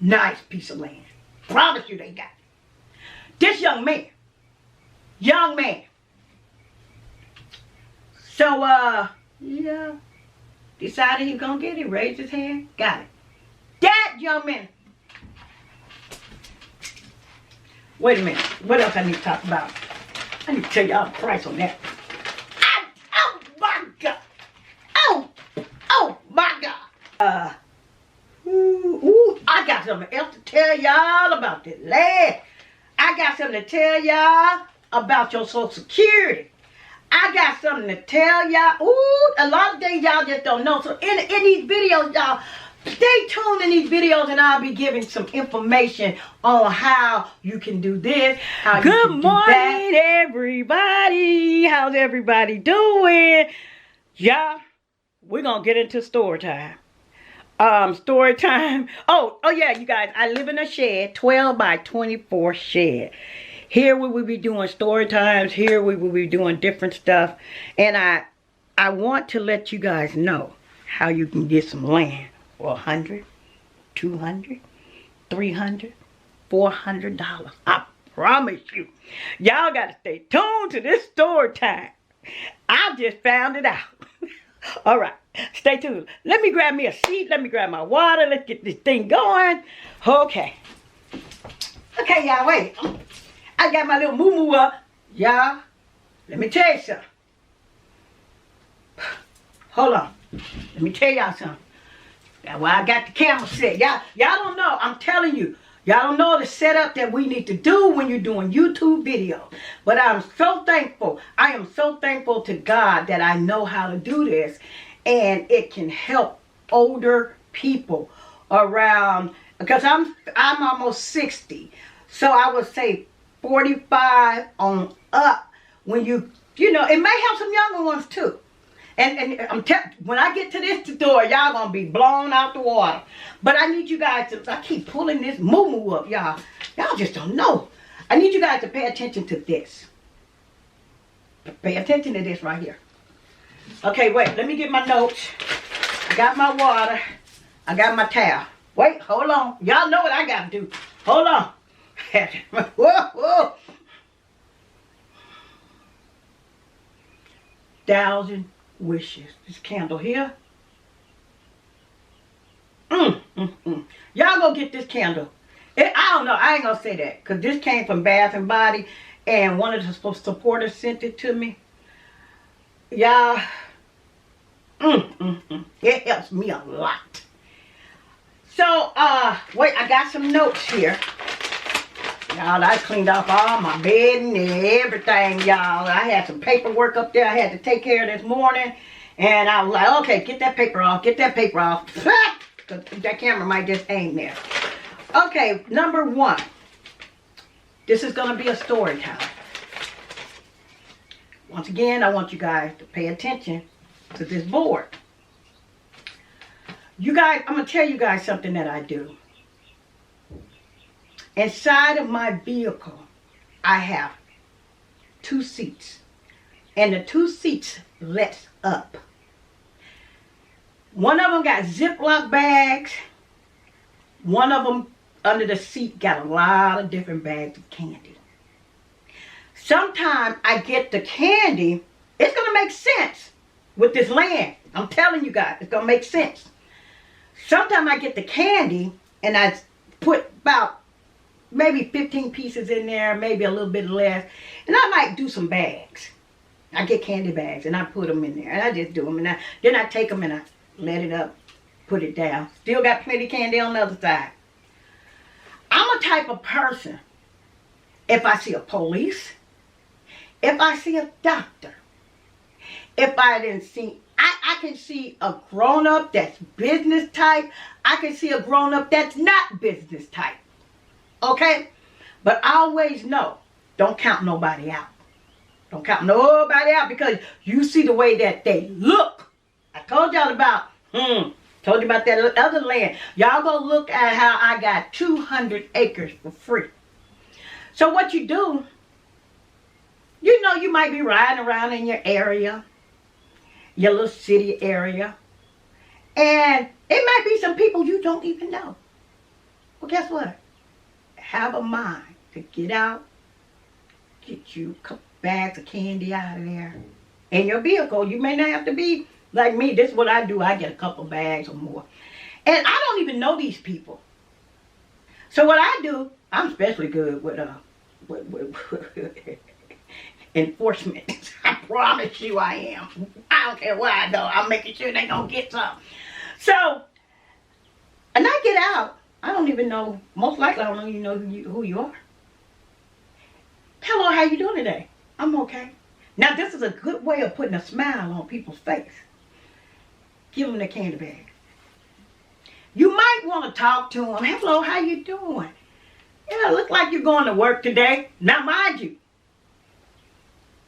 nice piece of land. Promise you they got it. This young man. So, yeah, decided he was going to get it. Raised his hand. Got it. That young man. Wait a minute. What else I need to talk about? I need to tell y'all the price on that. Oh my God. Oh my God. I got something else to tell y'all about this land. I got something to tell y'all about your Social Security. I got something to tell y'all. A lot of things y'all just don't know. So in these videos, y'all, stay tuned in these videos and I'll be giving some information on how you can do this, how you can do that. Good morning, everybody. How's everybody doing? Y'all, we're going to get into story time. Story time. Oh yeah, you guys, I live in a shed, 12 by 24 shed. Here we will be doing story times. Here we will be doing different stuff. And I want to let you guys know how you can get some land for $100, $200, $300, $400. I promise you. Y'all got to stay tuned to this story time. I just found it out. All right, stay tuned. Let me grab me a seat. Let me grab my water. Let's get this thing going. Okay. Okay, y'all, wait. I got my little moo-moo up. Y'all, let me tell you something. Hold on. Let me tell y'all something. That's why I got the camera set. Y'all don't know. I'm telling you. Y'all don't know the setup that we need to do when you're doing YouTube videos. But I'm so thankful. I am so thankful to God that I know how to do this. And it can help older people around. Because I'm almost 60. So I would say 45 on up. When you know, it may have some younger ones too. And when I get to this store, y'all gonna be blown out the water. But I need you guys to, I keep pulling this moo-moo up, y'all. Y'all just don't know. I need you guys to pay attention to this. Pay attention to this right here. Okay, wait, let me get my notes. I got my water. I got my towel. Wait, hold on. Y'all know what I gotta do. Hold on. Whoa. 1,000 wishes. This candle here. Y'all go get this candle. I don't know. I ain't gonna say that because this came from Bath and Body, and one of the supporters sent it to me. Y'all, it helps me a lot. So, wait, I got some notes here. Y'all, I cleaned off all my bed and everything, y'all. I had some paperwork up there I had to take care of this morning. And I was like, okay, get that paper off. Get that paper off. Because that camera might just hang there. Okay, number 1. This is going to be a story time. Once again, I want you guys to pay attention to this board. You guys, I'm going to tell you guys something that I do. Inside of my vehicle, I have 2 seats. And the 2 seats lets up. One of them got Ziploc bags. One of them under the seat got a lot of different bags of candy. Sometimes I get the candy. It's going to make sense with this land. I'm telling you guys, it's going to make sense. Sometimes I get the candy and I put about maybe 15 pieces in there, maybe a little bit less. And I might do some bags. I get candy bags and I put them in there. And I just do them. And then I take them and I let it up, put it down. Still got plenty of candy on the other side. I'm a type of person, if I see a police, if I see a doctor, if I didn't see, I can see a grown-up that's business type. I can see a grown-up that's not business type. Okay? But I always know, don't count nobody out. Don't count nobody out because you see the way that they look. I told y'all about, told you about that other land. Y'all go look at how I got 200 acres for free. So what you do, you know you might be riding around in your area, your little city area, and it might be some people you don't even know. Well, guess what? Have a mind to get out, get you a couple bags of candy out of there. In your vehicle, you may not have to be like me. This is what I do. I get a couple bags or more. And I don't even know these people. So what I do, I'm especially good with enforcement. I promise you I am. I don't care what I do. I'm making sure they don't get some. So, and I get out. I don't even know. Most likely I don't even know who you are. Hello, how you doing today? I'm okay. Now this is a good way of putting a smile on people's face. Give them the candy bag. You might want to talk to them. Hello, how you doing? Yeah, look like you're going to work today. Now mind you,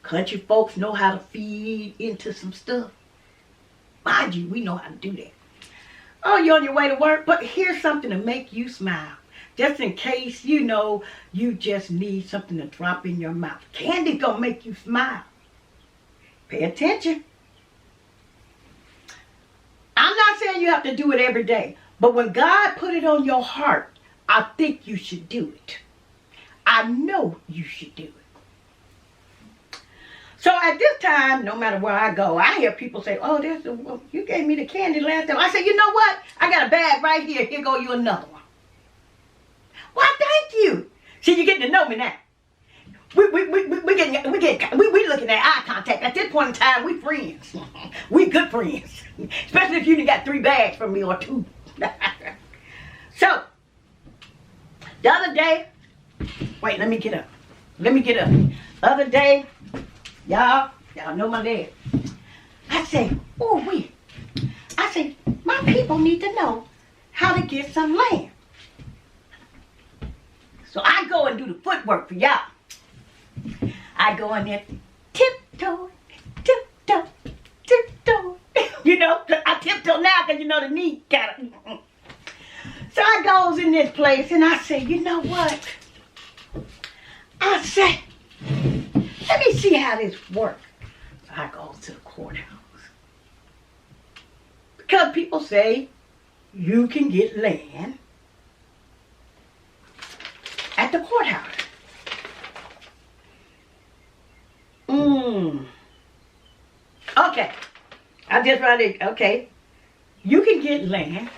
country folks know how to feed into some stuff. Mind you, we know how to do that. Oh, you're on your way to work? But here's something to make you smile. Just in case, you know, you just need something to drop in your mouth. Candy's gonna make you smile. Pay attention. I'm not saying you have to do it every day, but when God put it on your heart, I think you should do it. I know you should do it. So at this time, no matter where I go, I hear people say, oh, you gave me the candy last time. I say, you know what? I got a bag right here. Here go you another one. Why, thank you. See, you're getting to know me now. We looking at eye contact. At this point in time, we friends. We good friends. Especially if you done got 3 bags from me or 2. So, the other day, wait, let me get up. The other day, y'all know my dad. I say, my people need to know how to get some land. So I go and do the footwork for y'all. I go in there, tiptoe. You know, I tiptoe now because you know the knee got it. So I goes in this place and I say, you know what? I say, let me see how this works. So I go to the courthouse. Because people say you can get land at the courthouse. Okay. I just write it. Okay. You can get land.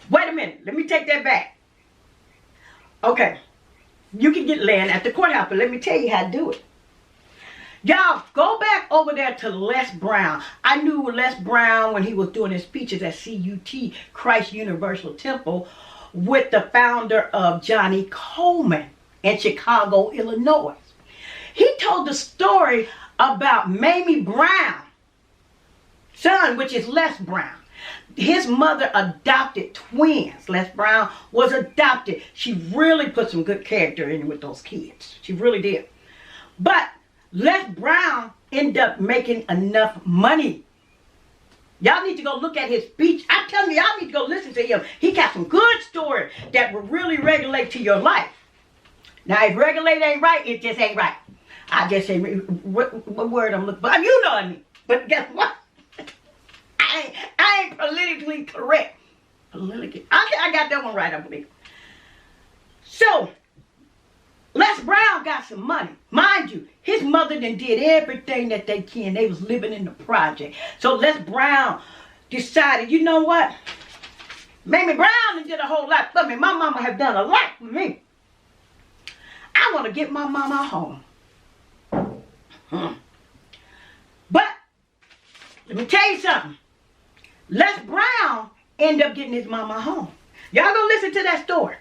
Wait a minute. Let me take that back. Okay. You can get land at the courthouse, but let me tell you how to do it. Y'all, go back over there to Les Brown. I knew Les Brown when he was doing his speeches at CUT, Christ Universal Temple, with the founder of Johnnie Colemon in Chicago, Illinois. He told the story about Mamie Brown, son, which is Les Brown. His mother adopted twins. Les Brown was adopted. She really put some good character in with those kids. She really did. But Les Brown ended up making enough money. Y'all need to go look at his speech. I'm telling you, y'all need to go listen to him. He got some good stories that will really regulate to your life. Now, if regulate ain't right, it just ain't right. I just say what word I'm looking for. You know what I mean. But guess what? I ain't politically correct. I got that one right, I believe. So, Les Brown got some money. Mind you, his mother done did everything that they can. They was living in the project. So Les Brown decided, you know what? Mamie Brown done did a whole lot for me. My mama have done a lot for me. I want to get my mama home. But, let me tell you something. Les Brown ended up getting his mama home. Y'all go listen to that story.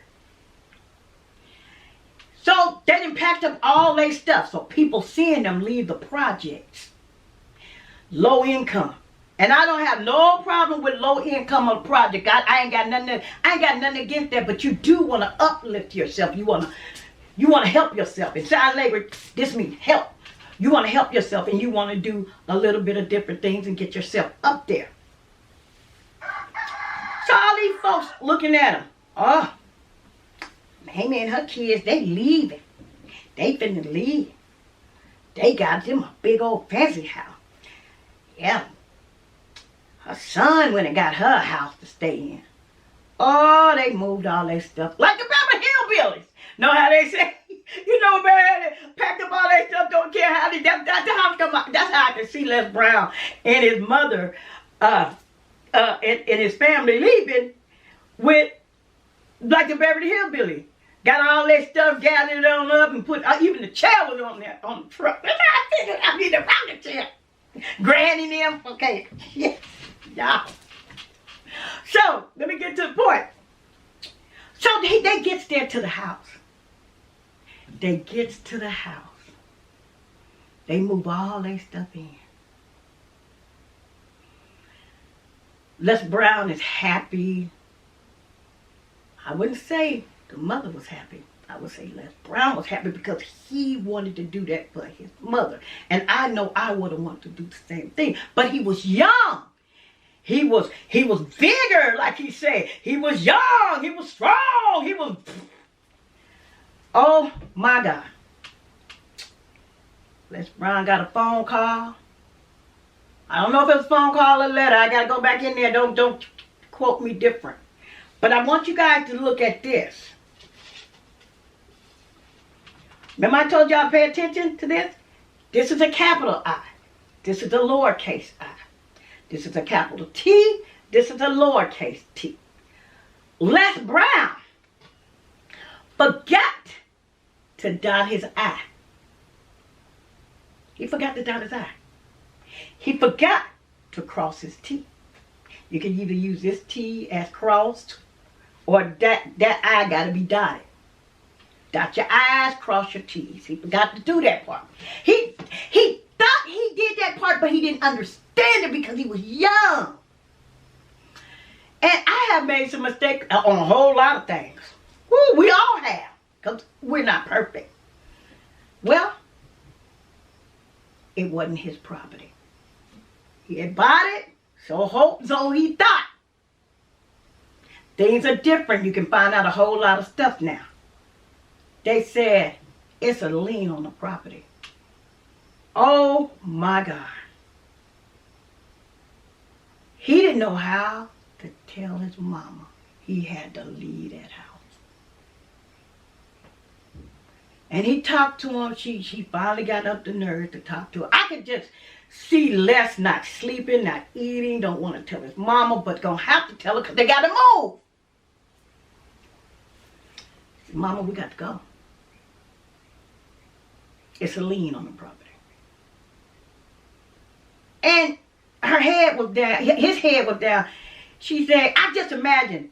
So, that done packed up all their stuff. So, people seeing them leave the projects. Low income. And I don't have no problem with low income on the project. I ain't got nothing against that. But you do want to uplift yourself. You want to help yourself. In child labor, this means help. You want to help yourself and you want to do a little bit of different things and get yourself up there. So all these folks looking at him. Oh, Mamie and her kids, they leaving. They finna leave. They got them a big old fancy house. Yeah. Her son went and got her a house to stay in. Oh, they moved all their stuff. Like the Beverly Hillbillies. Know how they say? You know, man, they packed up all their stuff, don't care how they, that's how I can see Les Brown and his mother, and his family leaving with, like the Beverly Hillbillies. Got all their stuff gathered on up and put, even the chair was on there, on the truck. That's how I figured, I mean, the rocking chair. Granny them, okay, yeah. So, let me get to the point. So, they gets there to the house. They gets to the house. They move all their stuff in. Les Brown is happy. I wouldn't say the mother was happy. I would say Les Brown was happy because he wanted to do that for his mother. And I know I would have wanted to do the same thing. But he was young. He was bigger, like he said. He was young. He was strong. He was... Oh, my God. Les Brown got a phone call. I don't know if it was a phone call or a letter. I got to go back in there. Don't quote me different. But I want you guys to look at this. Remember I told y'all to pay attention to this? This is a capital I. This is a lowercase I. This is a capital T. This is a lowercase t. Les Brown forgot to dot his I. He forgot to dot his I. He forgot to cross his T. You can either use this T as crossed or that I got to be dotted. Dot your I's, cross your T's. He forgot to do that part. He thought he did that part, but he didn't understand it because he was young. And I have made some mistakes on a whole lot of things. Woo, we all have, because we're not perfect. Well, it wasn't his property. He had bought it, so he thought. Things are different. You can find out a whole lot of stuff now. They said it's a lien on the property. Oh my God. He didn't know how to tell his mama he had to leave that house. And he talked to him. She finally got up the nerve to talk to her. I could just see Les not sleeping, not eating, don't want to tell his mama, but gonna have to tell her because they got to move. He said, Mama, we got to go. It's a lien on the property. And her head was down, his head was down. She said, I just imagine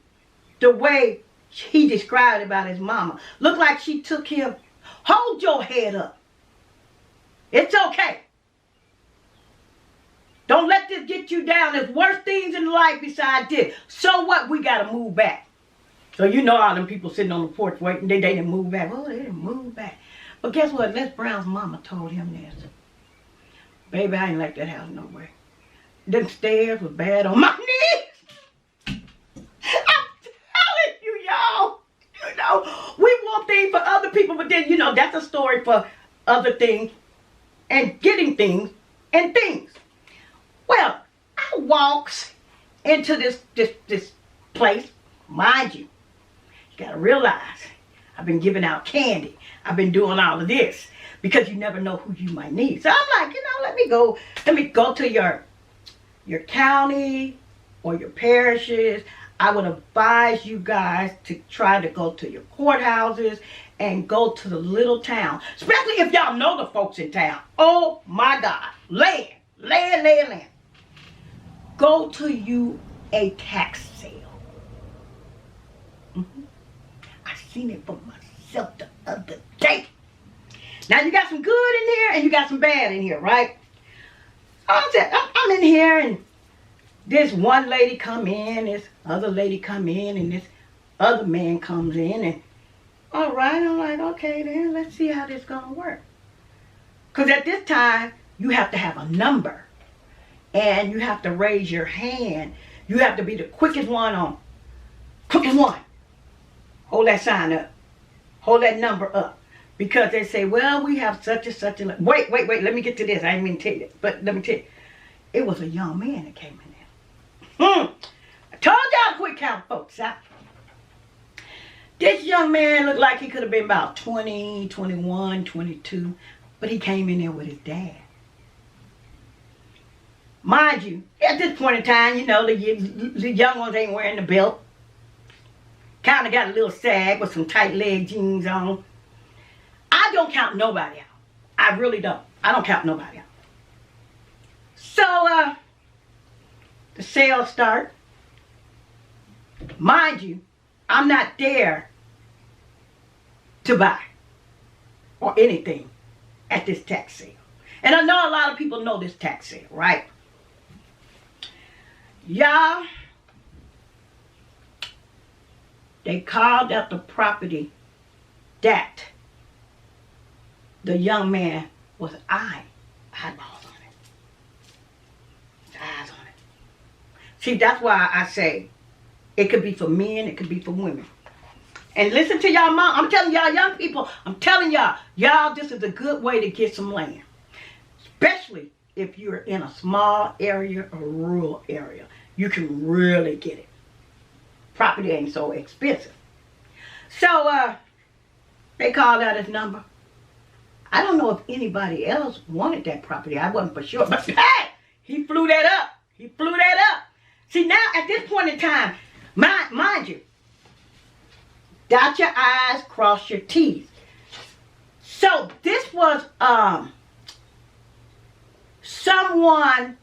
the way he described about his mama. Looked like she took him, hold your head up. It's okay. Don't let this get you down. There's worse things in life besides this. So what? We got to move back. So you know all them people sitting on the porch waiting. They didn't move back. Oh, they didn't move back. But guess what? Les Brown's mama told him this. Baby, I ain't like that house no way. Them stairs was bad on my knees. I'm telling you, y'all. You know, we want things for other people, but then, you know, that's a story for other things and getting things and things. Well, I walks into this place. Mind you, you got to realize I've been giving out candy. I've been doing all of this because you never know who you might need. So I'm like, you know, let me go to your county or your parishes. I would advise you guys to try to go to your courthouses and go to the little town, especially if y'all know the folks in town. Oh my God, land. Go to you a tax sale. I seen it for myself the other day. Now you got some good in here and you got some bad in here, right? I'm in here and this one lady come in, this other lady come in, and this other man comes in, and all right, I'm like, okay then, let's see how this gonna work. Because at this time, you have to have a number. And you have to raise your hand. You have to be the quickest one on. Quickest one. Hold that sign up. Hold that number up. Because they say, well, we have such and such. Wait. Let me get to this. I didn't mean to tell you that. But let me tell you. It was a young man that came in there. I told y'all to quit counting folks out. This young man looked like he could have been about 20, 21, 22, but he came in there with his dad. Mind you, at this point in time, you know, the young ones ain't wearing the belt. Kind of got a little sag with some tight leg jeans on. I don't count nobody out. I really don't. I don't count nobody out. So, the sales start. Mind you, I'm not there to buy or anything at this tax sale. And I know a lot of people know this tax sale, right? Y'all, they called out the property that the young man was eyeballs on it. His eyes on it. See, that's why I say it could be for men, it could be for women. And listen to y'all mom. I'm telling y'all young people, I'm telling y'all, this is a good way to get some land. Especially if you're in a small area or rural area. You can really get it. Property ain't so expensive. So, they called out his number. I don't know if anybody else wanted that property. I wasn't for sure. But hey, he flew that up. He flew that up. See, now at this point in time, mind you, dot your I's, cross your T's. So this was someone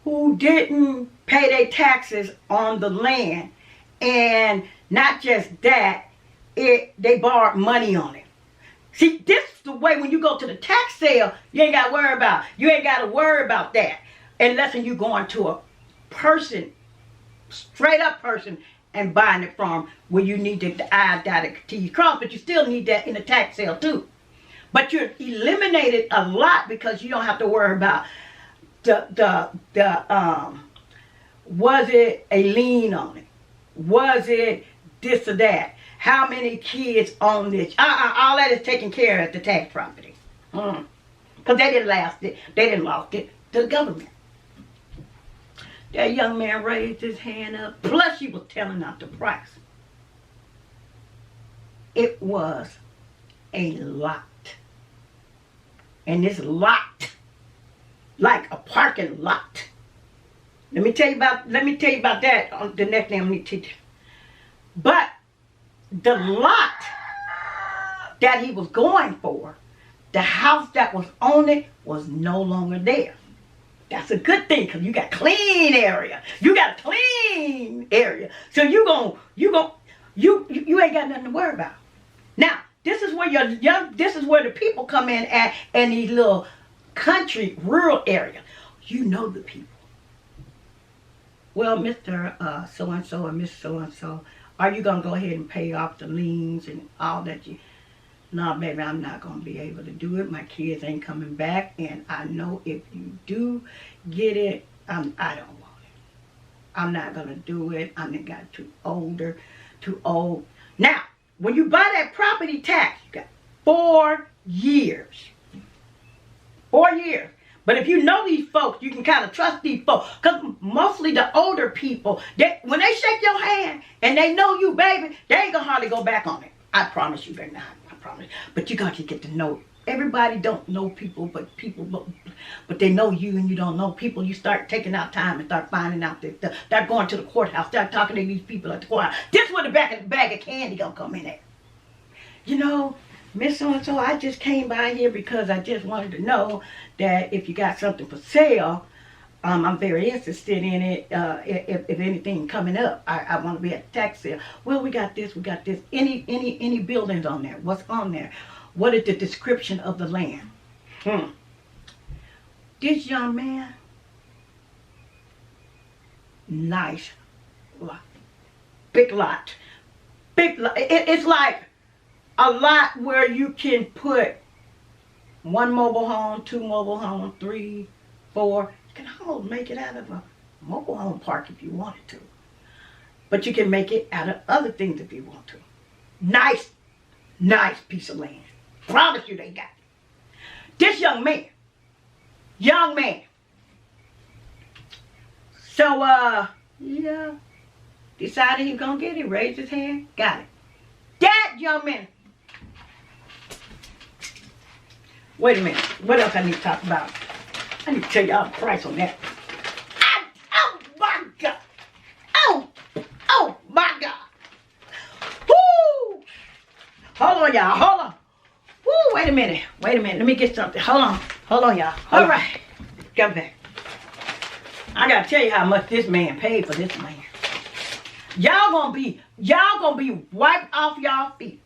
who didn't pay their taxes on the land, and not just that, they borrowed money on it. See, this is the way when you go to the tax sale, you ain't got to worry about. You ain't got to worry about that unless you going to a person, straight up person, and buying it from where you need the I dotted T's crossed, but you still need that in the tax sale too. But you're eliminated a lot because you don't have to worry about was it a lien on it? Was it this or that? How many kids own this? All that is taken care of at the tax property. Because they didn't lost it. They didn't lost it to the government. That young man raised his hand up. Plus, he was telling out the price. It was a lot. And this lot, like a parking lot. Let me tell you about that on the next thing I'm going to teach you. But the lot that he was going for, the house that was on it was no longer there. That's a good thing because you got clean area. You got a clean area. So you ain't got nothing to worry about. Now, this is where this is where the people come in at in these little country, rural area. You know the people. Well, Mr. So-and-so or Miss So-and-so, are you going to go ahead and pay off the liens and all that? No, baby, I'm not going to be able to do it. My kids ain't coming back. And I know if you do get it, I don't want it. I'm not going to do it. I done got too old. Now, when you buy that property tax, you got 4 years. 4 years. But if you know these folks, you can kind of trust these folks. Because mostly the older people, when they shake your hand and they know you, baby, they ain't going to hardly go back on it. I promise you they're not. I promise. But you got to get to know. Everybody don't know people, but they know you and you don't know people. You start taking out time and start finding out that they're going to the courthouse. Start talking to these people at the courthouse. This is where the bag of candy going to come in at. You know, Miss So-and-so, I just came by here because I just wanted to know that if you got something for sale, I'm very interested in it. If anything coming up, I want to be at the tax sale. Well, we got this. Any buildings on there? What's on there? What is the description of the land? This young man, nice lot, big lot. It's like a lot where you can put 1 mobile home, 2 mobile homes, 3, 4. You can almost make it out of a mobile home park if you wanted to. But you can make it out of other things if you want to. Nice piece of land. Promise you they got it. This young man. So, yeah, decided he was going to get it. Raised his hand. Got it. right, young man. Wait a minute. What else I need to talk about? I need to tell y'all the price on that. Oh my God. Oh my God. Woo! Hold on, y'all. Hold on. Woo, wait a minute. Let me get something. Hold on, y'all. All right. Come back. I gotta tell you how much this man paid for this land. Y'all gonna be wiped off y'all feet.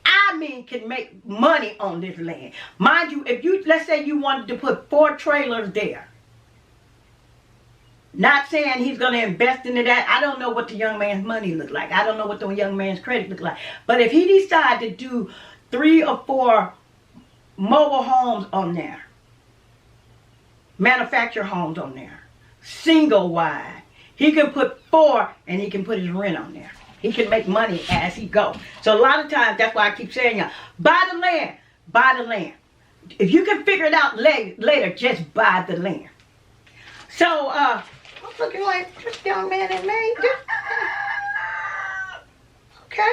I mean, can make money on this land. Mind you, if you, let's say you wanted to put 4 trailers there. Not saying he's going to invest into that. I don't know what the young man's money look like. I don't know what the young man's credit look like. But if he decided to do 3 or 4 mobile homes on there, manufactured homes on there, single wide, he can put 4 and he can put his rent on there. He can make money as he go. So a lot of times, that's why I keep saying, y'all, buy the land. Buy the land. If you can figure it out later, just buy the land. So, I'm looking like this young man that made this. Okay.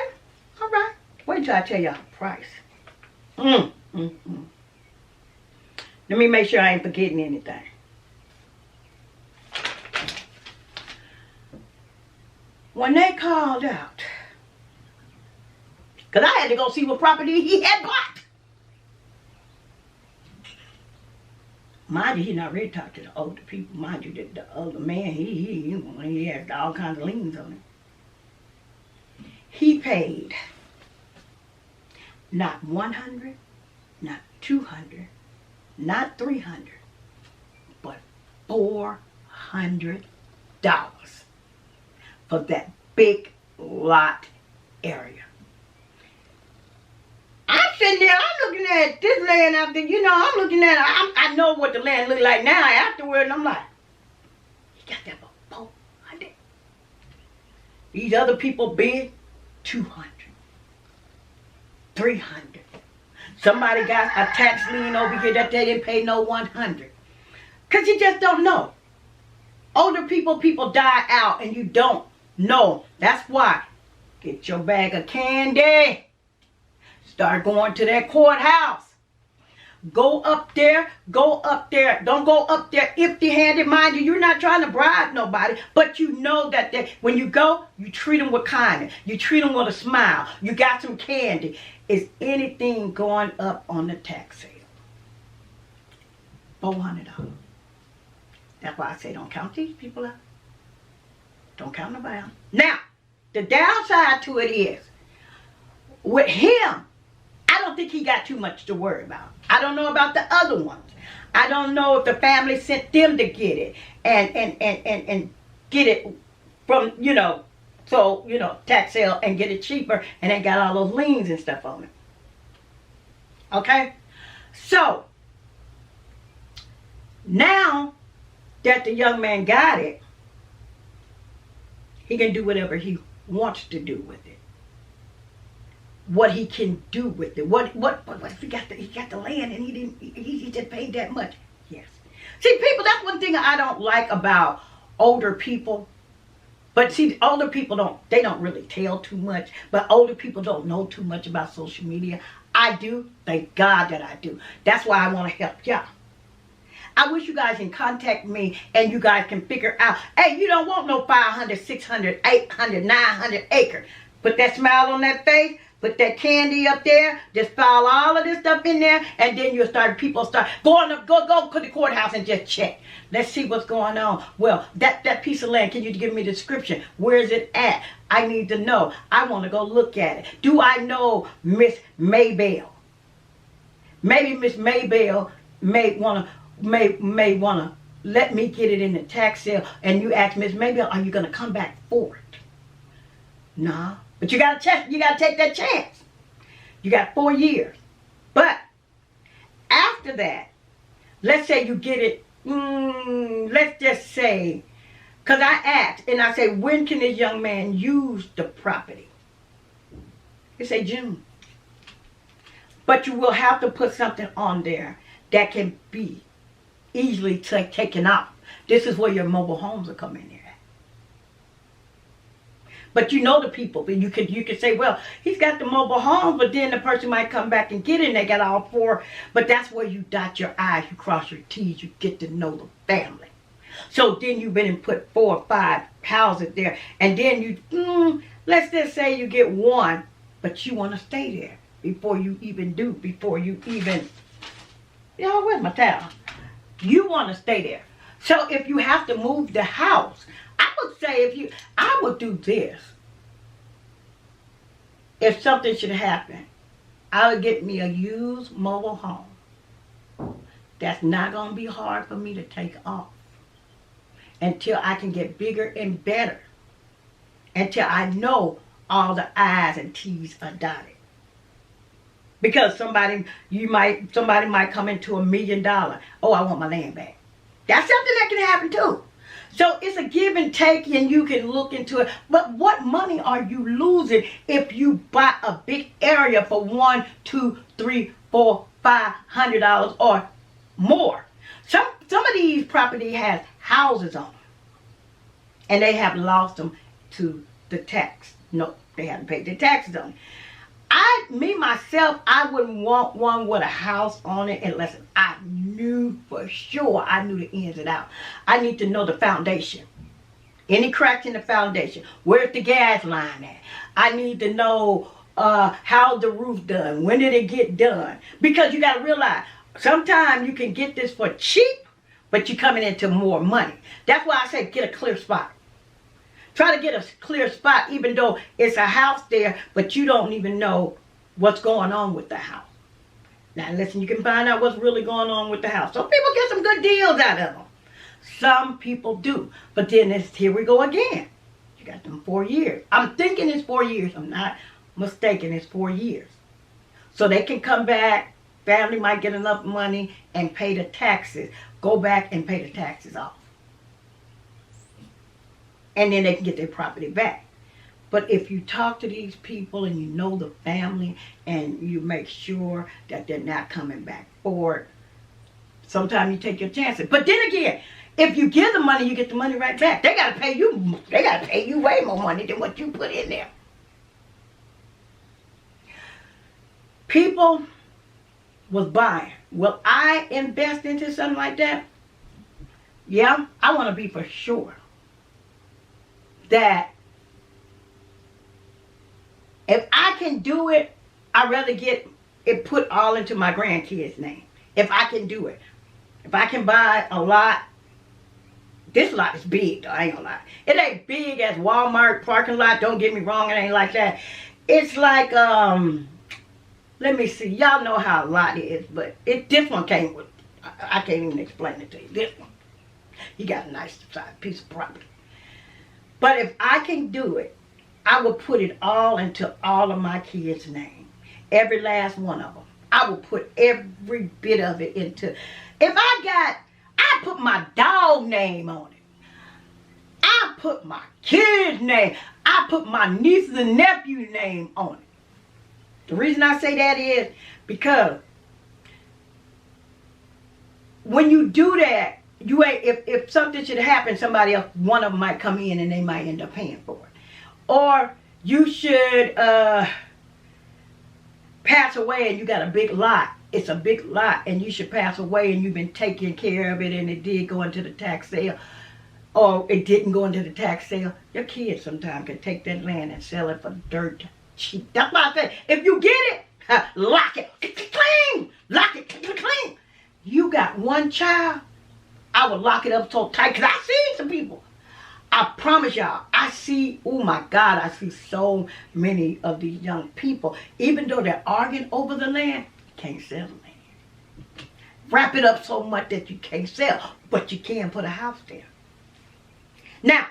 All right. Wait till I tell y'all the price. Let me make sure I ain't forgetting anything. When they called out, because I had to go see what property he had bought. Mind you, he not ready to talk to the older people. Mind you, the older man, he has all kinds of liens on him. He paid not 100, not 200, not 300, but $400 for that big lot area. I'm sitting there, I'm looking at this land out there, I'm looking at it, I know what the land look like now afterward, and I'm like, he got that for 400. These other people bid 200, 300. Somebody got a tax lien over here that they didn't pay no 100. Because you just don't know. Older people die out and you don't know. That's why. Get your bag of candy. Start going to that courthouse. Go up there. Don't go up there empty-handed. Mind you, you're not trying to bribe nobody. But you know that when you go, you treat them with kindness. You treat them with a smile. You got some candy. Is anything going up on the tax sale? $400. That's why I say don't count these people out. Don't count nobody out. Now, the downside to it is, with him, I don't think he got too much to worry about. I don't know about the other ones. I don't know if the family sent them to get it and get it from, tax sale and get it cheaper, and they got all those liens and stuff on it. Okay? So, now that the young man got it, he can do whatever he wants to do with it. What he can do with it. What if he got the land and he just paid that much? Yes. See, people, that's one thing I don't like about older people. But see, older people don't really tell too much. But older people don't know too much about social media. I do. Thank God that I do. That's why I want to help y'all. I wish you guys can contact me and you guys can figure out, hey, you don't want no 500, 600, 800, 900 acres. Put that smile on that face. Put that candy up there. Just file all of this stuff in there. And then people start going up, go to the courthouse and just check. Let's see what's going on. Well, that piece of land, can you give me the description? Where is it at? I need to know. I want to go look at it. Do I know Miss Maybell? Maybe Miss Maybell may want to let me get it in the tax sale. And you ask Miss Maybell, are you going to come back for it? Nah. But you gotta take that chance. You got 4 years. But after that, let's say you get it, let's just say, because I asked, and I say, when can this young man use the property? They say June. But you will have to put something on there that can be easily taken off. This is where your mobile homes will come in there. But you know the people. But you could say, well, he's got the mobile home, but then the person might come back and get it and they got all four. But that's where you dot your I's, you cross your T's, you get to know the family. So then you've been and put 4 or 5 houses there. And then you, let's just say you get one, but you want to stay there before you even, where's my towel? You want to stay there. So if you have to move the house, I would say I would do this. If something should happen, I would get me a used mobile home. That's not going to be hard for me to take off until I can get bigger and better. Until I know all the I's and T's are dotted. Because somebody might come into $1 million. Oh, I want my land back. That's something that can happen too. So it's a give and take, and you can look into it. But what money are you losing if you buy a big area for $1, $2, $3, $4, $500 or more? Some of these property has houses on them, and they have lost them to the tax. No, they haven't paid the taxes on it. Myself, I wouldn't want one with a house on it unless I knew for sure. I knew the ins and outs. I need to know the foundation. Any cracks in the foundation? Where's the gas line at? I need to know how's the roof done? When did it get done? Because you got to realize, sometimes you can get this for cheap, but you're coming into more money. That's why I say get a clear spot. Try to get a clear spot, even though it's a house there, but you don't even know what's going on with the house. Now listen, you can find out what's really going on with the house. Some people get some good deals out of them. Some people do. But then here we go again. You got them 4 years. I'm thinking it's 4 years. I'm not mistaken. It's 4 years. So they can come back. Family might get enough money and pay the taxes. Go back and pay the taxes off. And then they can get their property back. But if you talk to these people and you know the family and you make sure that they're not coming back forward, sometimes you take your chances. But then again, if you give the money, you get the money right back. They gotta pay you. They gotta pay you way more money than what you put in there. People was buying. Will I invest into something like that? Yeah, I want to be for sure that if I can do it, I'd rather get it put all into my grandkids' name. If I can do it. If I can buy a lot, this lot is big though, I ain't gonna lie. It ain't big as Walmart parking lot, don't get me wrong, it ain't like that. It's like, let me see, y'all know how a lot is, but this one came with, I can't even explain it to you, this one. He got a nice size piece of property. But if I can do it, I will put it all into all of my kids' name. Every last one of them. I will put every bit of it into. I put my dog name on it. I put my kid's name. I put my niece's and nephew's name on it. The reason I say that is because when you do that, if something should happen, somebody else, one of them might come in and they might end up paying for it. Or you should pass away and you got a big lot. It's a big lot and you should pass away and you've been taking care of it and it did go into the tax sale. Or it didn't go into the tax sale. Your kids sometimes can take that land and sell it for dirt cheap. That's why I say, if you get it, lock it. Clean. Lock it. Clean. You got one child, I would lock it up so tight. Because I've seen some people. I promise y'all, I see, oh my God, I see so many of these young people, even though they're arguing over the land, can't sell the land. Wrap it up so much that you can't sell, but you can put a house there. Now,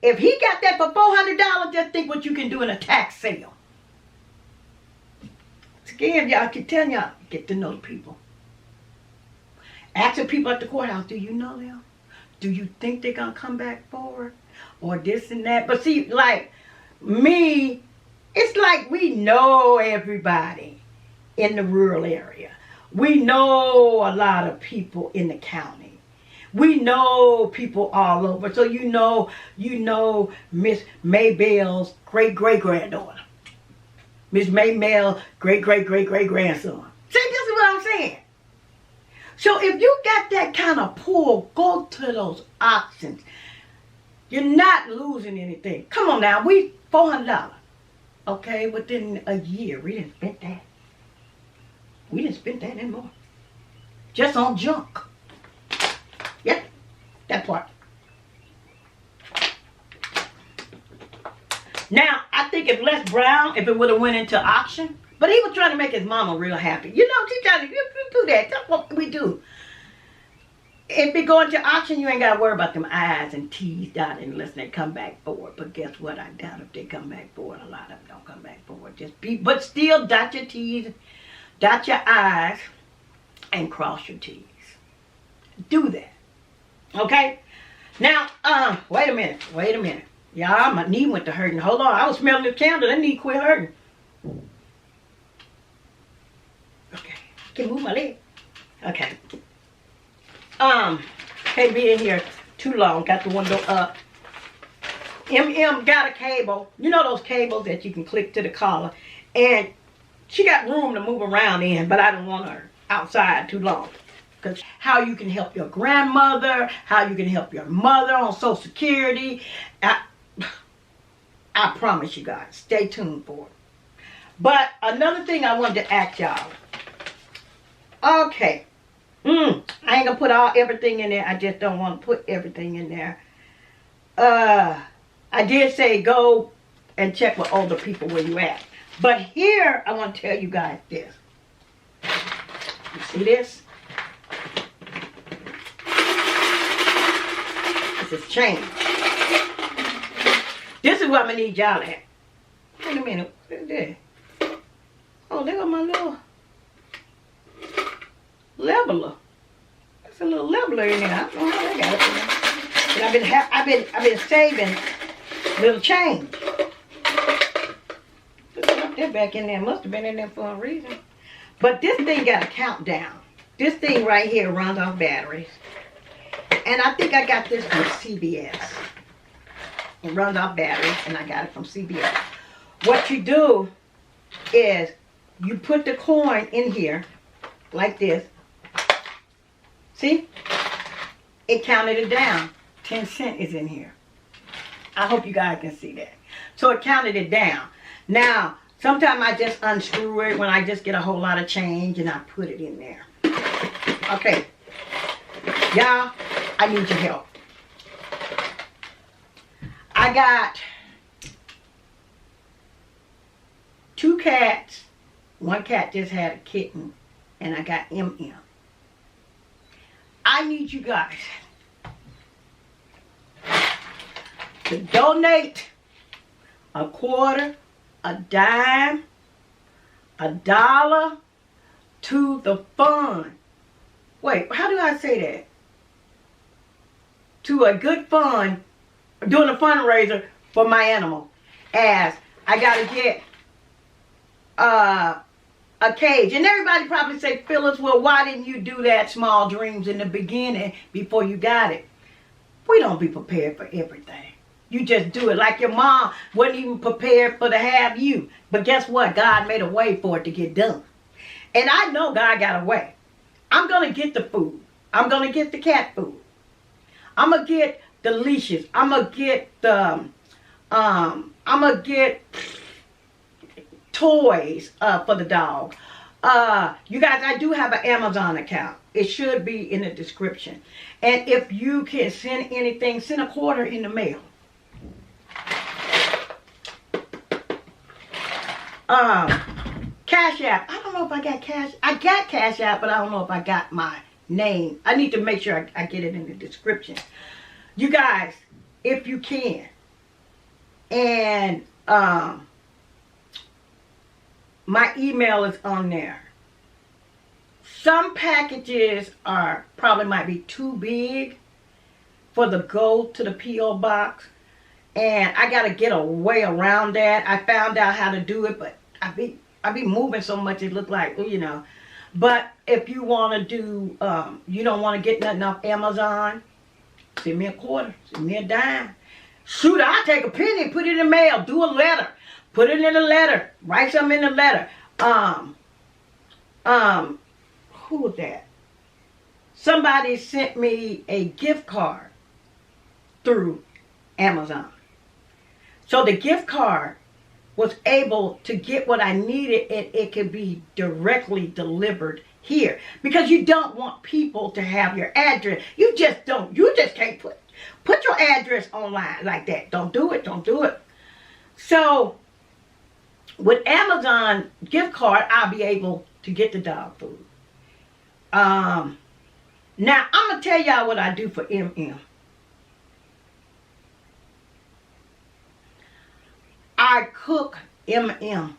if he got that for $400, just think what you can do in a tax sale. Again, y'all keep telling y'all, get to know the people. Ask the people at the courthouse, do you know them? Do you think they're going to come back forward? Or this and that? But see, like me, it's like we know everybody in the rural area. We know a lot of people in the county. We know people all over. So you know Miss Maybell's great-great-granddaughter. Miss Maybell's great-great-great-great-grandson. See, this is what I'm saying. So if you got that kind of pull, go to those auctions. You're not losing anything. Come on now, we $400. Okay, within a year, we didn't spend that. We didn't spend that anymore. Just on junk. Yep, that part. Now, I think if Les Brown, if it would have went into auction, but he was trying to make his mama real happy. You know, she trying to do that. That's what we do. If it go into auction, you ain't got to worry about them I's and T's dotted unless they come back forward. But guess what? I doubt if they come back forward. A lot of them don't come back forward. But still dot your T's, dot your I's, and cross your T's. Do that. Okay? Now, wait a minute. Y'all, my knee went to hurting. Hold on. I was smelling the candle. That knee quit hurting. Okay. Can move my leg. Okay. Can't be in here too long. Got the window up. MM got a cable. You know those cables that you can click to the collar. And she got room to move around in, but I don't want her outside too long. Because how you can help your grandmother, how you can help your mother on Social Security. I promise you guys. Stay tuned for it. But another thing I wanted to ask y'all. Okay. I ain't gonna put everything in there. I just don't want to put everything in there. I did say go and check with older people where you at. But here, I want to tell you guys this. You see this? This is change. This is what I'm gonna need y'all at. Wait a minute. What is that? Oh, there go my little leveler. There's a little leveler in there. I don't know how I got it in there. But I've been saving little change. Put that back in there. Must have been in there for a reason. But this thing got a countdown. This thing right here runs off batteries. And I think I got this from CBS. It runs off batteries, and I got it from CBS. What you do is you put the coin in here like this. See? It counted it down. 10 cents is in here. I hope you guys can see that. So it counted it down. Now, sometimes I just unscrew it when I just get a whole lot of change and I put it in there. Okay. Y'all, I need your help. I got 2 cats. One cat just had a kitten. And I got MM. I need you guys to donate a quarter, a dime, a dollar to the fund. Wait, how do I say that? To a good fund, doing a fundraiser for my animal. As I gotta get a cage. And everybody probably say, Phyllis, well, why didn't you do that small dreams in the beginning before you got it? We don't be prepared for everything. You just do it. Like your mom wasn't even prepared for to have you. But guess what? God made a way for it to get done. And I know God got a way. I'm going to get the food. I'm going to get the cat food. I'm going to get the leashes. I'm going to get the, I'm going to get toys for the dog. You guys, I do have an Amazon account. It should be in the description. And if you can send anything, send a quarter in the mail. Cash App. I don't know if I got Cash. I got Cash App, but I don't know if I got my name. I need to make sure I get it in the description. You guys, if you can. And my email is on there. Some packages are probably might be too big for the go to the P.O. box. And I got to get a way around that. I found out how to do it, but I be moving so much it looked like, you know. But if you want to do, you don't want to get nothing off Amazon, send me a quarter, send me a dime. Shoot, I'll take a penny, put it in the mail, do a letter, put it in a letter, write something in the letter. Who was that? Somebody sent me a gift card through Amazon. So the gift card was able to get what I needed, and it could be directly delivered here. Because you don't want people to have your address. You just can't put your address online like that. Don't do it, don't do it. So with Amazon gift card, I'll be able to get the dog food. Now, I'm going to tell y'all what I do for MM. I cook MM.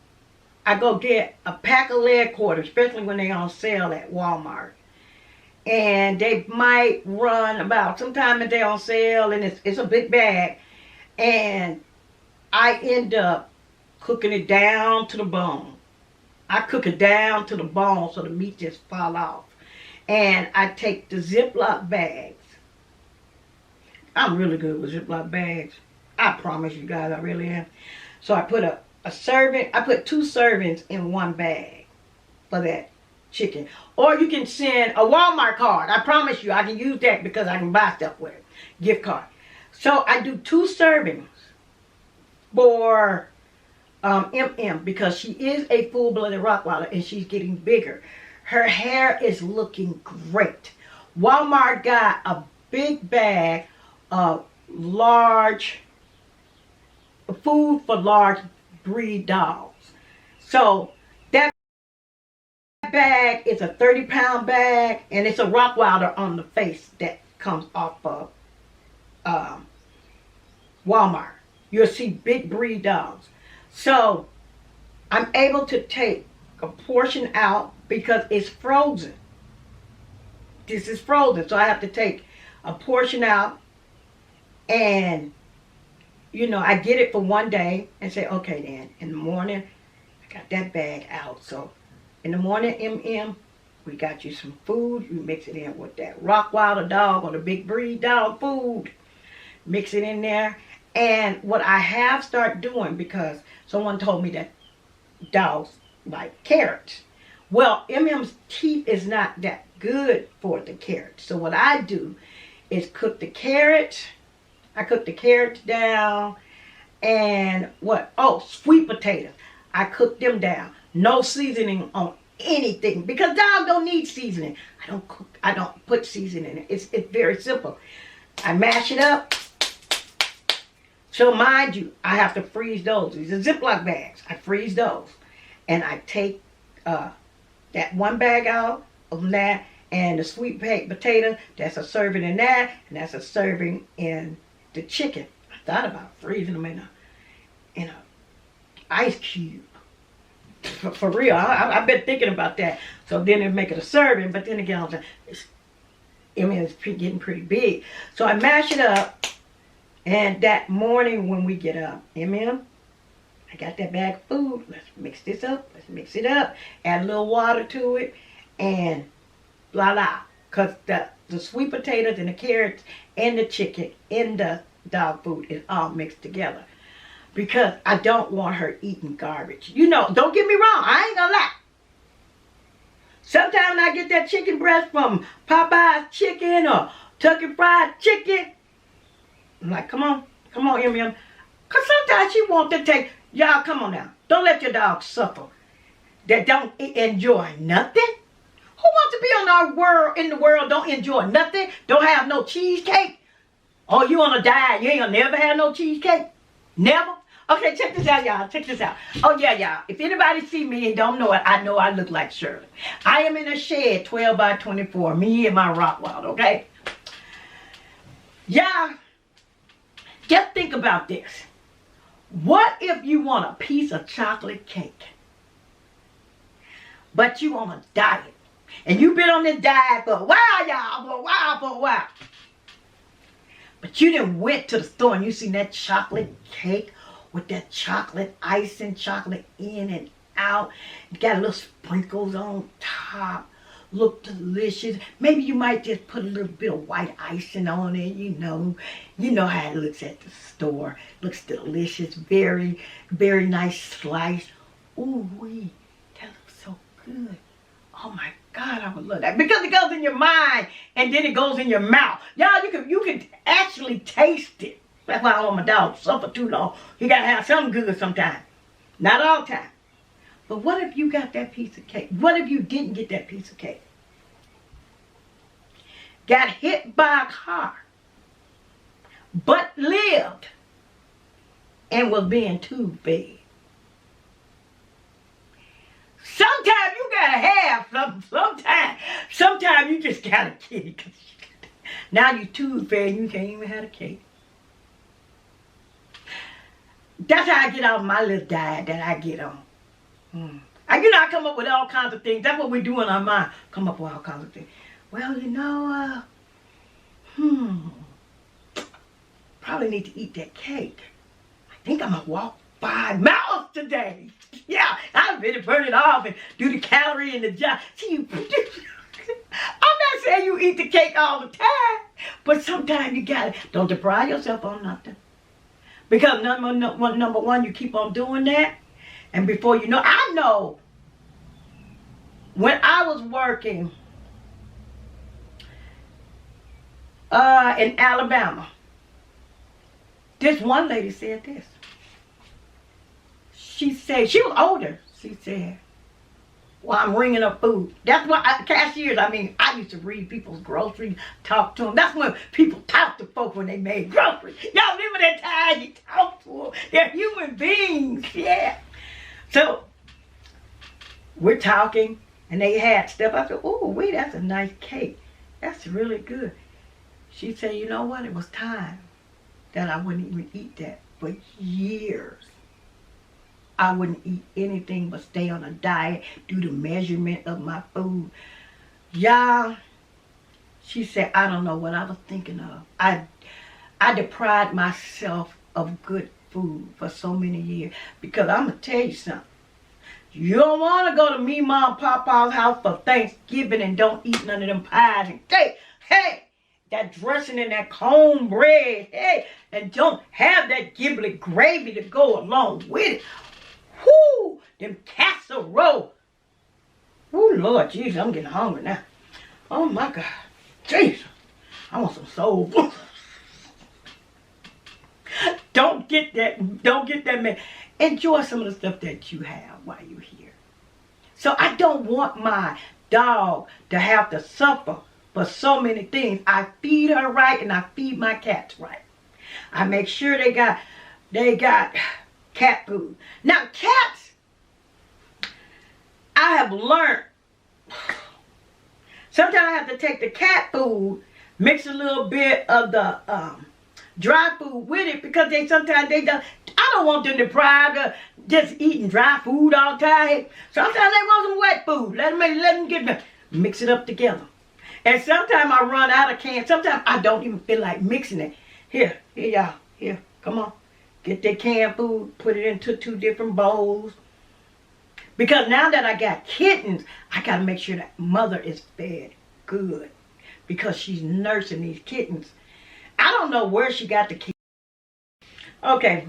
I go get a pack of leg quarters, especially when they're on sale at Walmart. And they might run about, sometime if they're on sale, and it's a big bag. And I end up cooking it down to the bone. I cook it down to the bone so the meat just fall off. And I take the Ziploc bags. I'm really good with Ziploc bags. I promise you guys, I really am. So I put a serving, I put 2 servings in one bag for that chicken. Or you can send a Walmart card. I promise you, I can use that because I can buy stuff with it. Gift card. So I do 2 servings for MM because she is a full-blooded Rottweiler and she's getting bigger. Her hair is looking great. Walmart got a big bag of large food for large breed dogs. So that bag is a 30-pound bag, and it's a Rottweiler on the face that comes off of Walmart. You'll see big breed dogs. So I'm able to take a portion out because it's frozen. This is frozen, so I have to take a portion out, and you know, I get it for one day and say, okay then, in the morning, I got that bag out. So in the morning, MM, we got you some food. You mix it in with that Rottweiler dog or the big breed dog food. Mix it in there. And what I have started doing, because someone told me that dogs like carrots. Well, MM's teeth is not that good for the carrots. So what I do is cook the carrots. I cook the carrots down, and what? Oh, sweet potatoes. I cook them down. No seasoning on anything because dogs don't need seasoning. I don't put seasoning in it. It's very simple. I mash it up. So mind you, I have to freeze those. These are Ziploc bags. I freeze those, and I take that one bag out of that, and the sweet potato. That's a serving in that, and that's a serving in the chicken. I thought about freezing them in a ice cube. For real, I've been thinking about that. So then it'd make it a serving, but then again, it's getting pretty big. So I mash it up, and that morning when we get up, I got that bag of food. Let's mix this up. Let's mix it up. Add a little water to it, and blah blah. Cause the sweet potatoes and the carrots and the chicken and the dog food is all mixed together. Because I don't want her eating garbage. You know, don't get me wrong. I ain't gonna lie. Sometimes I get that chicken breast from Popeye's Chicken or Tucky Fried Chicken. I'm like, come on, MM. Because sometimes she wants to take, y'all, come on now. Don't let your dog suffer. That don't enjoy nothing. Who wants to be in the world, don't enjoy nothing, don't have no cheesecake? Oh, you on a diet, you ain't gonna never have no cheesecake? Never? Okay, check this out, y'all. Check this out. Oh, yeah, y'all. If anybody see me and don't know it, I know I look like Shirley. I am in a shed 12 by 24. Me and my Rottweiler, okay? Y'all, just think about this. What if you want a piece of chocolate cake, but you on a diet? And you've been on this diet for a while, y'all. For a while. But you done went to the store and you seen that chocolate cake with that chocolate icing, chocolate in and out. You got little sprinkles on top. Look delicious. Maybe you might just put a little bit of white icing on it, you know. You know how it looks at the store. Looks delicious. Very, very nice slice. Ooh wee. That looks so good. Oh my God, I would love that. Because it goes in your mind and then it goes in your mouth. Y'all, you can actually taste it. That's why I don't want my dog to suffer too long. He gotta have something good sometime. Not all the time. But what if you got that piece of cake? What if you didn't get that piece of cake? Got hit by a car, but lived and was being tube fed. Sometimes you gotta have something. Sometimes you just gotta get it. Now you tube fed and you can't even have a cake. That's how I get off my little diet that I get on. I come up with all kinds of things. That's what we do in our mind. Come up with all kinds of things. Well, you know, probably need to eat that cake. I think I'm gonna walk 5 miles today. Yeah, I better burn it off and do the calorie and the job. See, I'm not saying you eat the cake all the time, but sometimes you gotta. Don't deprive yourself on nothing. Because number one, you keep on doing that. And before you know, I know when I was working in Alabama, this one lady said this. She said, she was older. She said, well, I'm ringing up food. That's what cashiers, I used to read people's groceries, talk to them. That's when people talk to folks when they made groceries. Y'all remember that time you talk to them? They're human beings, yeah. So, we're talking, and they had stuff. I said, oh, wait, that's a nice cake. That's really good. She said, you know what? It was time that I wouldn't even eat that for years. I wouldn't eat anything but stay on a diet, do the measurement of my food. Y'all, she said, I don't know what I was thinking of. I deprived myself of good food for so many years. Because I'm going to tell you something. You don't want to go to me, Mom, Papa's house for Thanksgiving and don't eat none of them pies and cake. Hey, that dressing and that cornbread. Hey, and don't have that giblet gravy to go along with it. Whoo, them casserole. Oh, Lord Jesus, I'm getting hungry now. Oh, my God. Jesus, I want some soul food. Don't get that, man. Enjoy some of the stuff that you have while you're here. So I don't want my dog to have to suffer for so many things. I feed her right and I feed my cats right. I make sure they got cat food. Now cats, I have learned, sometimes I have to take the cat food, mix a little bit of the dry food with it because sometimes they don't. I don't want them deprived of just eating dry food all the time. Sometimes they want some wet food. Let them get mix it up together. And sometimes I run out of cans. Sometimes I don't even feel like mixing it. Here y'all. Here, come on. Get that canned food, put it into 2 different bowls. Because now that I got kittens, I got to make sure that mother is fed good. Because she's nursing these kittens. I don't know where she got the kittens. Okay.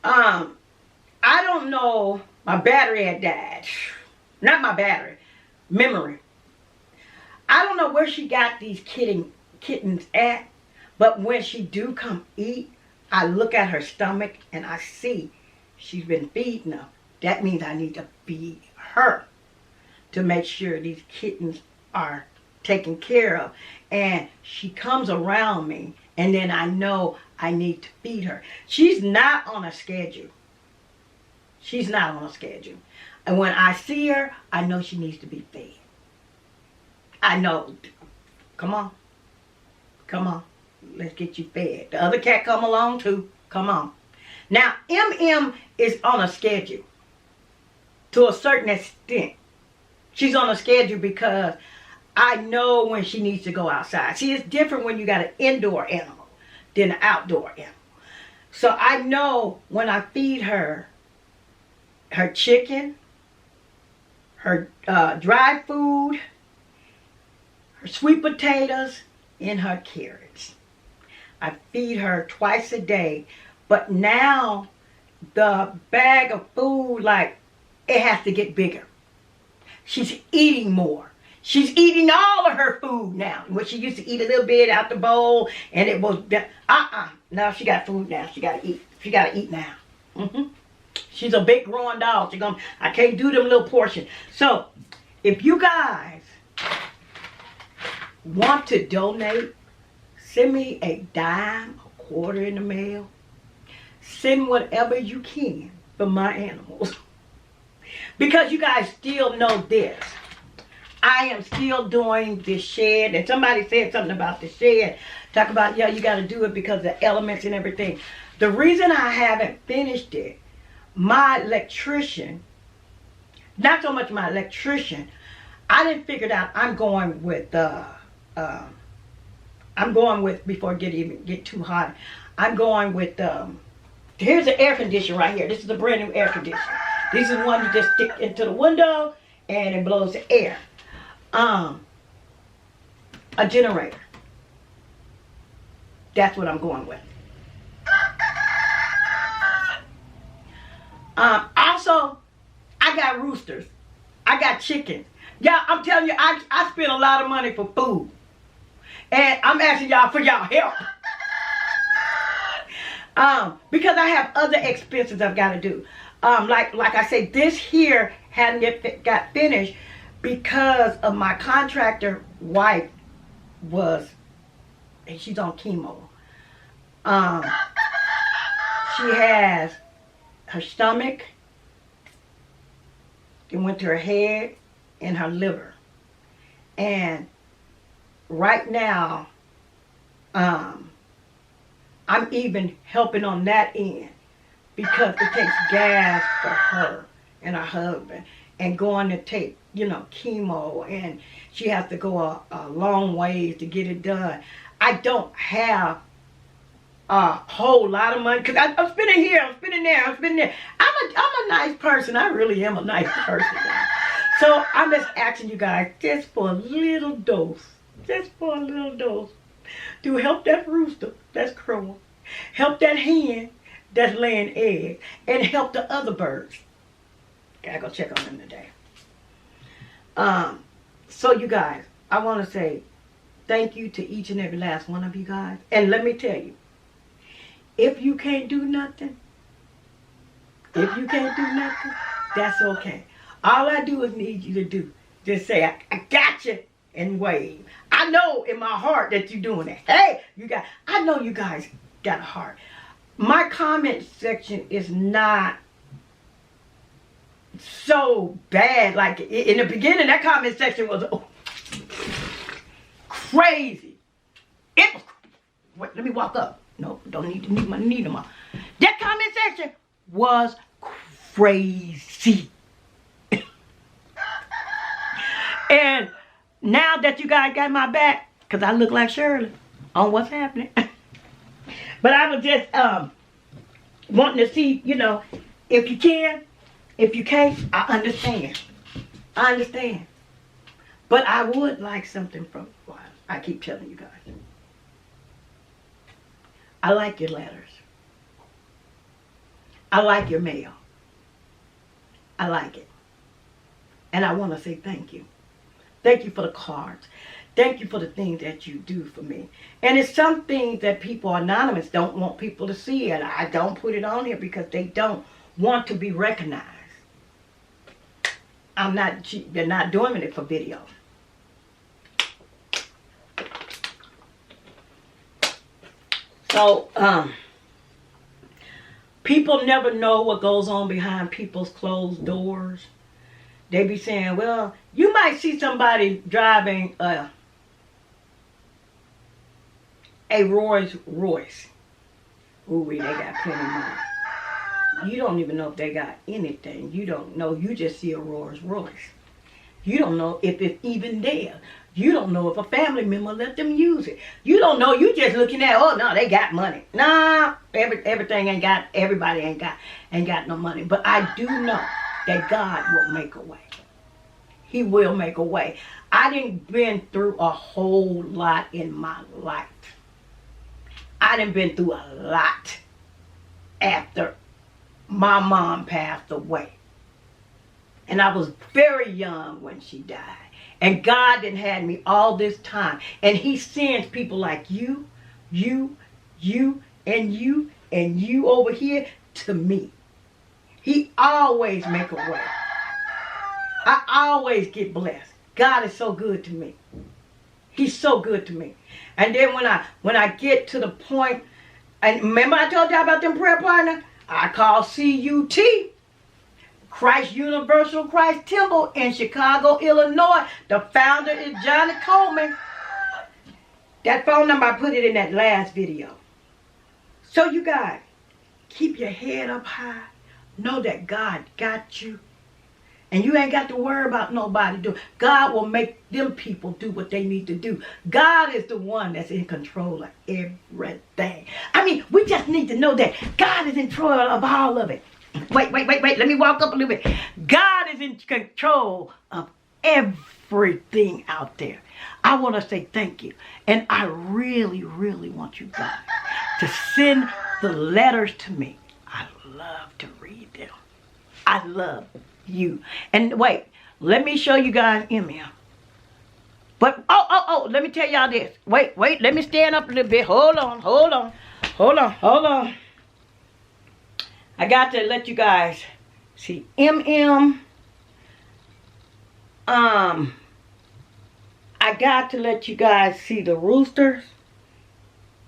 I don't know. My battery had died. Not my battery. Memory. I don't know where she got these kittens at. But when she do come eat, I look at her stomach and I see she's been feeding them. That means I need to feed her to make sure these kittens are taken care of. And she comes around me and then I know I need to feed her. She's not on a schedule. She's not on a schedule. And when I see her, I know she needs to be fed. I know. Come on. Come on. Let's get you fed. The other cat come along too. Come on. Now, MM is on a schedule. To a certain extent. She's on a schedule because I know when she needs to go outside. See, it's different when you got an indoor animal than an outdoor animal. So I know when I feed her, her chicken, her dry food, her sweet potatoes, and her carrots. I feed her twice a day. But now the bag of food, like, it has to get bigger. She's eating more. She's eating all of her food now. When she used to eat a little bit out the bowl, and it was, now she got food now. She got to eat. She got to eat now. She's a big growing dog. I can't do them little portions. So, if you guys want to donate, send me a dime, a quarter in the mail. Send whatever you can for my animals. Because you guys still know this. I am still doing this shed. And somebody said something about the shed. Talk about, yeah, you got to do it because of the elements and everything. The reason I haven't finished it, my electrician, not so much my electrician, I didn't figure it out. I'm going with, before it get too hot, I'm going with, here's the air conditioner right here. This is a brand new air conditioner. This is one you just stick into the window and it blows the air. A generator. That's what I'm going with. Also, I got roosters. I got chickens. Yeah, I'm telling you, I spend a lot of money for food. And I'm asking y'all for y'all help. Because I have other expenses I've got to do. Like I said, this here hadn't got finished because of my contractor wife she's on chemo. She has her stomach, it went to her head and her liver. And right now, I'm even helping on that end because it takes gas for her and her husband and going to take, chemo, and she has to go a long ways to get it done. I don't have a whole lot of money because I'm spending here, I'm spending there, I'm spending there. I'm a nice person. I really am a nice person. So I'm just asking you guys just for a little dose, to help that rooster that's crowing, help that hen that's laying eggs, and help the other birds. Gotta go check on them today. So you guys, I want to say thank you to each and every last one of you guys. And let me tell you, if you can't do nothing, that's okay. All I do is need you to do, just say, I got you, and wave. I know in my heart that you're doing it. Hey, I know you guys got a heart. My comment section is not so bad. Like in the beginning, that comment section was crazy. It was, wait, let me walk up. No, don't need to need them all. That comment section was crazy. And now that you guys got my back, because I look like Shirley on what's happening. But I was just wanting to see, if you can, if you can't, I understand. But I would like something from, well, I keep telling you guys. I like your letters. I like your mail. I like it. And I want to say thank you. Thank you for the cards. Thank you for the things that you do for me. And it's some things that people anonymous don't want people to see. And I don't put it on here because they don't want to be recognized. They're not doing it for video. So, people never know what goes on behind people's closed doors. They be saying, well, you might see somebody driving a Rolls Royce. Ooh, they got plenty of money. You don't even know if they got anything. You don't know. You just see a Rolls Royce. You don't know if it's even there. You don't know if a family member let them use it. You don't know. You just looking at, oh no, they got money. Nah, everything ain't got. Everybody ain't got no money. But I do know that God will make a way. He will make a way. I didn't been through a whole lot in my life. I done been through a lot after my mom passed away. And I was very young when she died. And God done had me all this time. And he sends people like you, and you over here to me. He always make a way. I always get blessed. God is so good to me. He's so good to me. And then when I get to the point, and remember I told y'all about them prayer partners? I call CUT, Christ Universal Christ Temple in Chicago, Illinois. The founder is Johnnie Colemon. That phone number, I put it in that last video. So you guys, keep your head up high. Know that God got you. And you ain't got to worry about nobody doing. God will make them people do what they need to do. God is the one that's in control of everything. I mean, we just need to know that God is in control of all of it. Wait. Let me walk up a little bit. God is in control of everything out there. I want to say thank you. And I really, really want you guys to send the letters to me. I love to read them. I love you. And wait, let me show you guys email. But let me tell y'all this. Wait, let me stand up a little bit. Hold on. I got to let you guys see I got to let you guys see the roosters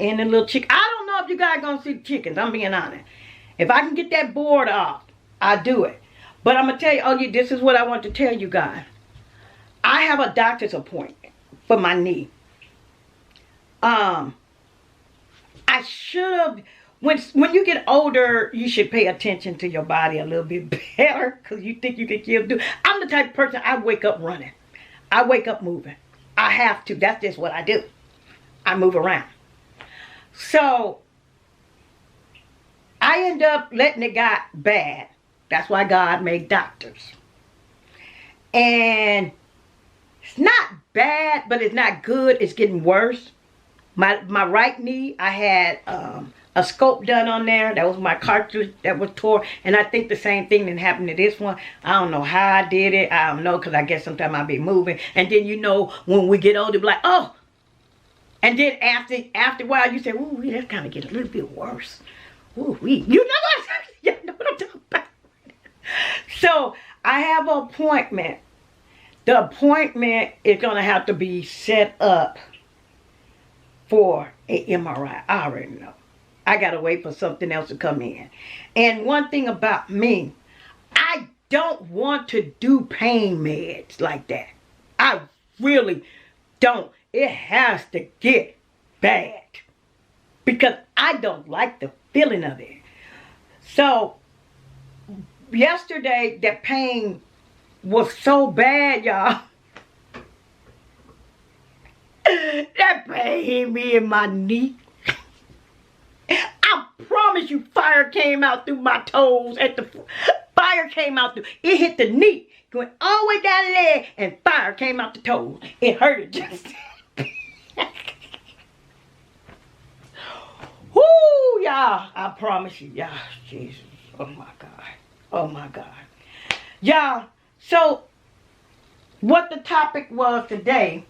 and the little chicken. I don't know if you guys gonna see the chickens, I'm being honest. If I can get that board off, I'll do it. But I'm going to tell you, this is what I want to tell you guys. I have a doctor's appointment for my knee. I should have, when you get older, you should pay attention to your body a little bit better because you think you can still do. I'm the type of person, I wake up running. I wake up moving. I have to. That's just what I do. I move around. So, I end up letting it get bad. That's why God made doctors. And it's not bad, but it's not good. It's getting worse. My right knee, I had a scope done on there. That was my cartilage that was tore. And I think the same thing that happened to this one. I don't know how I did it. I don't know, because I guess sometimes I'll be moving. And then, you know, when we get older, be like, oh. And then after a while, you say, ooh, that's kind of getting a little bit worse. Ooh, you know what I'm talking about. So, I have an appointment. The appointment is going to have to be set up for an MRI. I already know. I got to wait for something else to come in. And one thing about me, I don't want to do pain meds like that. I really don't. It has to get bad. Because I don't like the feeling of it. So, yesterday, the pain was so bad, y'all. That pain hit me in my knee. I promise you, fire came out through my toes. Fire came out through. It hit the knee, going all the way down the leg, and fire came out the toes. It hurted just. Whoo, y'all! I promise you, y'all. Jesus, oh my God. Oh my God. Y'all, so what the topic was today,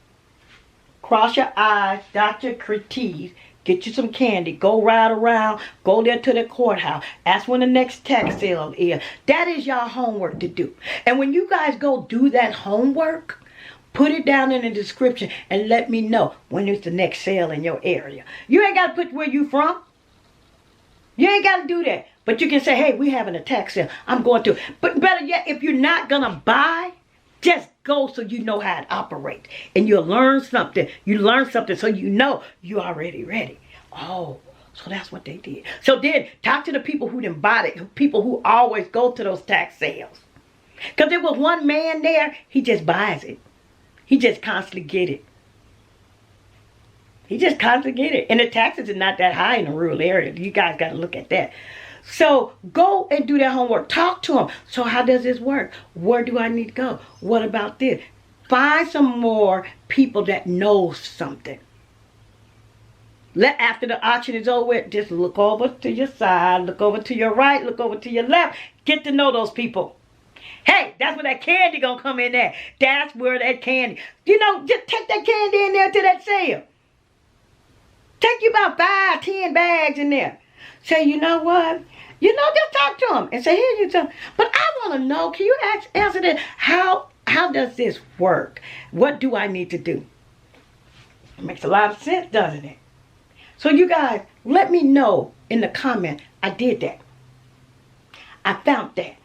cross your eyes, dot your T's, get you some candy, go ride around, go there to the courthouse, ask when the next tax sale is. That is y'all homework to do. And when you guys go do that homework, put it down in the description and let me know when it's the next sale in your area. You ain't got to put where you from. You ain't got to do that. But you can say, hey, we having a tax sale. I'm going to. But better yet, if you're not going to buy, just go so you know how it operates. And you'll learn something. You learn something so you know you're already ready. Oh, so that's what they did. So then, talk to the people who didn't buy it. People who always go to those tax sales. Because there was one man there, he just buys it. He just constantly get it. He just constantly get it. And the taxes are not that high in the rural area. You guys got to look at that. So go and do that homework. Talk to them. So how does this work? Where do I need to go? What about this? Find some more people that know something. After the auction is over, just look over to your side, look over to your right, look over to your left. Get to know those people. Hey, that's where that candy gonna come in there. That's where that candy. You know, just take that candy in there to that sale. Take you about 5, 10 bags in there. Say, you know what? You know, just talk to them and say, here you go. But I want to know, can you answer this? How does this work? What do I need to do? It makes a lot of sense, doesn't it? So you guys, let me know in the comment, I did that. I found that.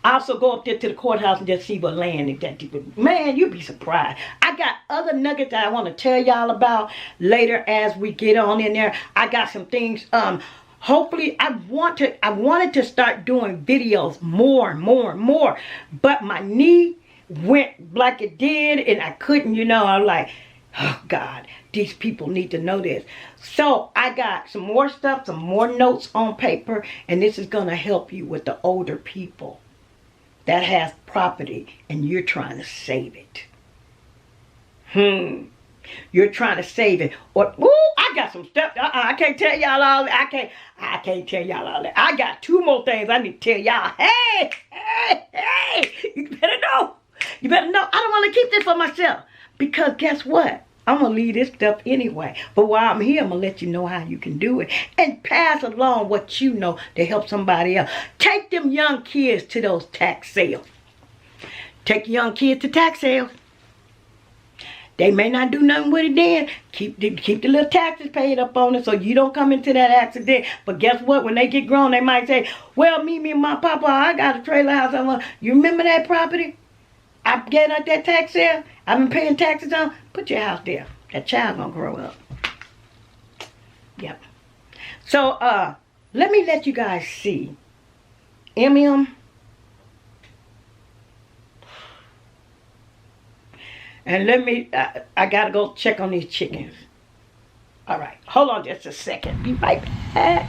I also go up there to the courthouse and just see what land is that deep. Man, you'd be surprised. I got other nuggets that I want to tell y'all about later as we get on in there. I got some things. Hopefully, I wanted to start doing videos more. But my knee went like it did, and I couldn't. You know, I'm like, oh God, these people need to know this. So I got some more stuff, some more notes on paper, and this is gonna help you with the older people that has property and you're trying to save it. You're trying to save it. Or, I got some stuff. I can't tell y'all all that. I can't tell y'all all that. I got 2 more things I need to tell y'all. Hey, you better know. You better know. I don't want to keep this for myself. Because guess what? I'm going to leave this stuff anyway. But while I'm here, I'm going to let you know how you can do it. And pass along what you know to help somebody else. Take them young kids to those tax sales. Take young kids to tax sales. They may not do nothing with it then. Keep the little taxes paid up on it so you don't come into that accident. But guess what? When they get grown, they might say, well, me and my papa, I got a trailer house. You remember that property? I get at that tax sale. I've been paying taxes on. Put your house there. That child gonna grow up. Yep. So let me let you guys see. MM. And let me. I gotta go check on these chickens. All right. Hold on just a second. Be right back.